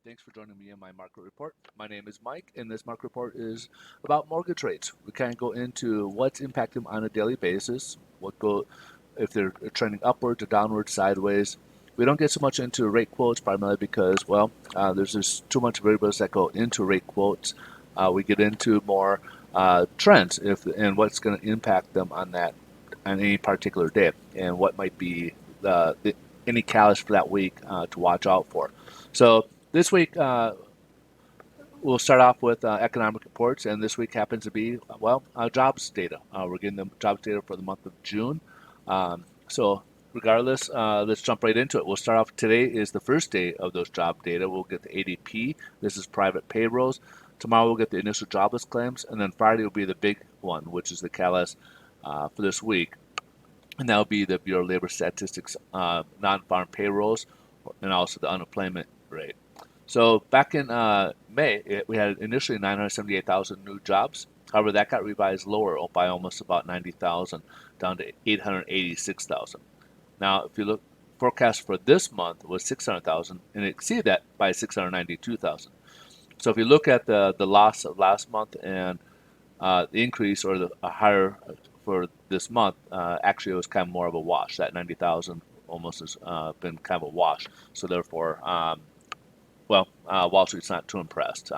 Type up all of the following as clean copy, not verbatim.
Thanks for joining me in my market report. My name is Mike, and this market report is about mortgage rates. We kind of go into what's impacting them on a daily basis, if they're trending upwards or downwards, sideways. We don't get so much into rate quotes primarily because, there's just too much variables that go into rate quotes. We get into more trends and what's going to impact them on any particular day, and what might be any catalyst for that week to watch out for. So this week, we'll start off with economic reports, and this week happens to be, jobs data. We're getting the jobs data for the month of June. So regardless, let's jump right into it. We'll start off. Today is the first day of those job data. We'll get the ADP. This is private payrolls. Tomorrow we'll get the initial jobless claims, and then Friday will be the big one, which is the catalyst for this week. And that will be the Bureau of Labor Statistics non-farm payrolls and also the unemployment rate. So back in May, we had initially 978,000 new jobs. However, that got revised lower by almost about 90,000, down to 886,000. Now, if you look, forecast for this month was 600,000, and it exceeded that by 692,000. So if you look at the loss of last month and the increase or the higher for this month, actually it was kind of more of a wash. That 90,000 almost has been kind of a wash. So therefore, Wall Street's not too impressed.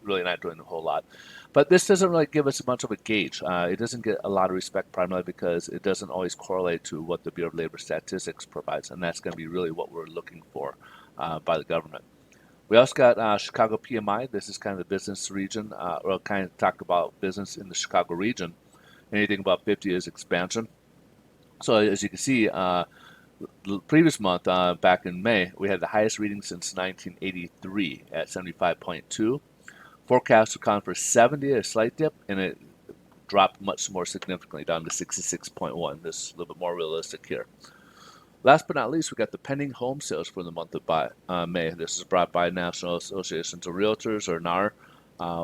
Really not doing a whole lot. But this doesn't really give us much of a gauge. It doesn't get a lot of respect primarily because it doesn't always correlate to what the Bureau of Labor Statistics provides, and that's going to be really what we're looking for by the government. We also got Chicago PMI. This is kind of the business region, or kind of talk about business in the Chicago region. Anything above 50 is expansion. So as you can see, the previous month, back in May, we had the highest reading since 1983 at 75.2. Forecast account for 70, a slight dip, and it dropped much more significantly down to 66.1. This is a little bit more realistic here. Last but not least, we got the pending home sales for the month of May. This is brought by National Associations of Realtors, or NAR.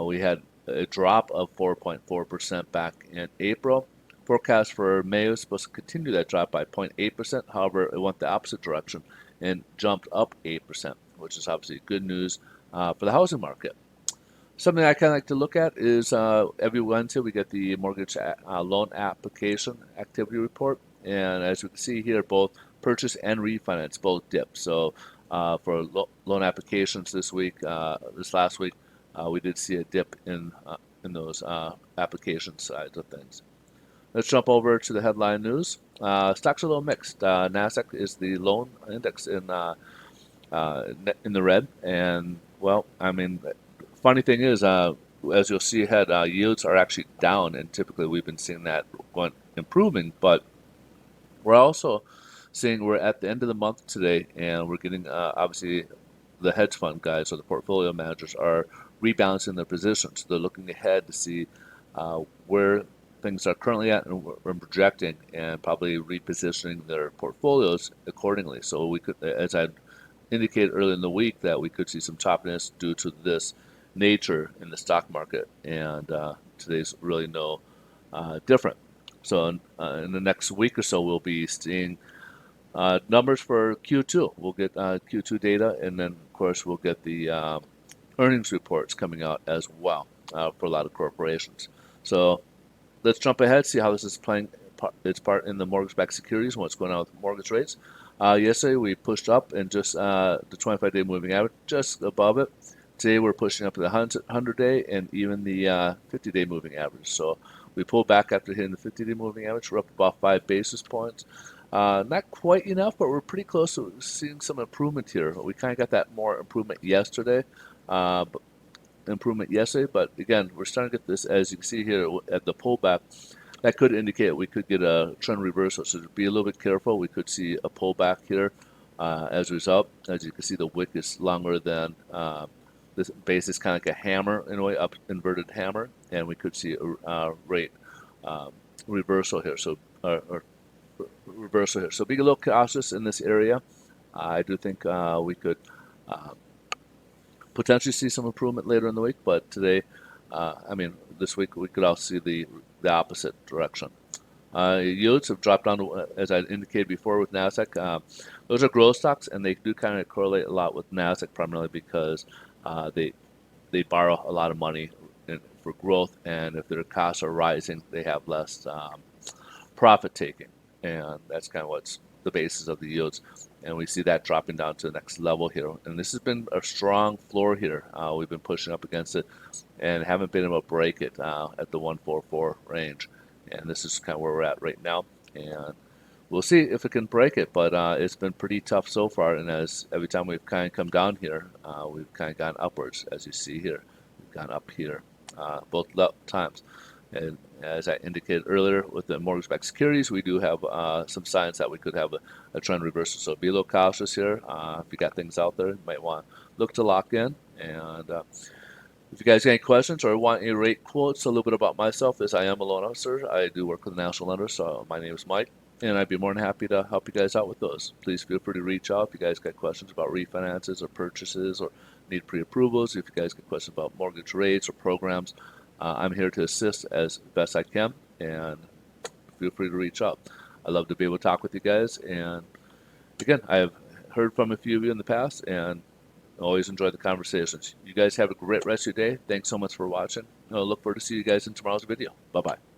We had a drop of 4.4% back in April. Forecast for May was supposed to continue that drop by 0.8%. However, it went the opposite direction and jumped up 8%, which is obviously good news for the housing market. Something I kind of like to look at is every Wednesday we get the mortgage loan application activity report. And as we can see here, both purchase and refinance both dip. So for loan applications this last week, we did see a dip in those application sides of things. Let's jump over to the headline news. Stocks are a little mixed. Nasdaq is the lone index in the red, and funny thing is, as you'll see ahead, yields are actually down, and typically we've been seeing that improving, but we're also seeing we're at the end of the month today, and we're getting obviously the hedge fund guys or the portfolio managers are rebalancing their positions. They're looking ahead to see where things are currently at and projecting, and probably repositioning their portfolios accordingly. So we could, as I indicated earlier in the week, that we could see some choppiness due to this nature in the stock market, and today's really no different. So in the next week or so, we'll be seeing numbers for Q2. We'll get Q2 data, and then of course we'll get the earnings reports coming out as well for a lot of corporations. So let's jump ahead, see how this is playing its part in the mortgage-backed securities and what's going on with mortgage rates. Yesterday we pushed up, and just the 25-day moving average just above it. Today we're pushing up to the 100-day and even the 50-day moving average. So we pulled back after hitting the 50-day moving average. We're up about 5 basis points. Not quite enough, but we're pretty close to seeing some improvement here. We kind of got that more improvement yesterday. But again, we're starting to get this, as you can see here at the pullback. That could indicate we could get a trend reversal, so be a little bit careful. We could see a pullback here as a result. As you can see, the wick is longer than this base is kind of like a hammer in a way, up inverted hammer, and we could see a rate reversal here. So reversal here. So be a little cautious in this area. I do think we could potentially see some improvement later in the week, but today, this week we could also see the opposite direction. Yields have dropped down, as I indicated before with Nasdaq. Those are growth stocks, and they do kind of correlate a lot with Nasdaq, primarily because they borrow a lot of money for growth, and if their costs are rising, they have less profit taking, and that's kind of what's the basis of the yields. And we see that dropping down to the next level here. And this has been a strong floor here. We've been pushing up against it and haven't been able to break it at the 144 range. And this is kind of where we're at right now. And we'll see if it can break it, but it's been pretty tough so far. And as every time we've kind of come down here, we've kind of gone upwards, as you see here. We've gone up here both times. And as I indicated earlier, with the mortgage-backed securities, we do have some signs that we could have a trend reversal. So be a little cautious here. If you got things out there, you might want to look to lock in. And if you guys got any questions or want any rate quotes, a little bit about myself is I am a loan officer. I do work with the National Lender, so my name is Mike, and I'd be more than happy to help you guys out with those. Please feel free to reach out if you guys got questions about refinances or purchases or need pre-approvals. If you guys got questions about mortgage rates or programs, I'm here to assist as best I can, and feel free to reach out. I love to be able to talk with you guys, and again, I have heard from a few of you in the past, and always enjoy the conversations. You guys have a great rest of your day. Thanks so much for watching. I look forward to see you guys in tomorrow's video. Bye-bye.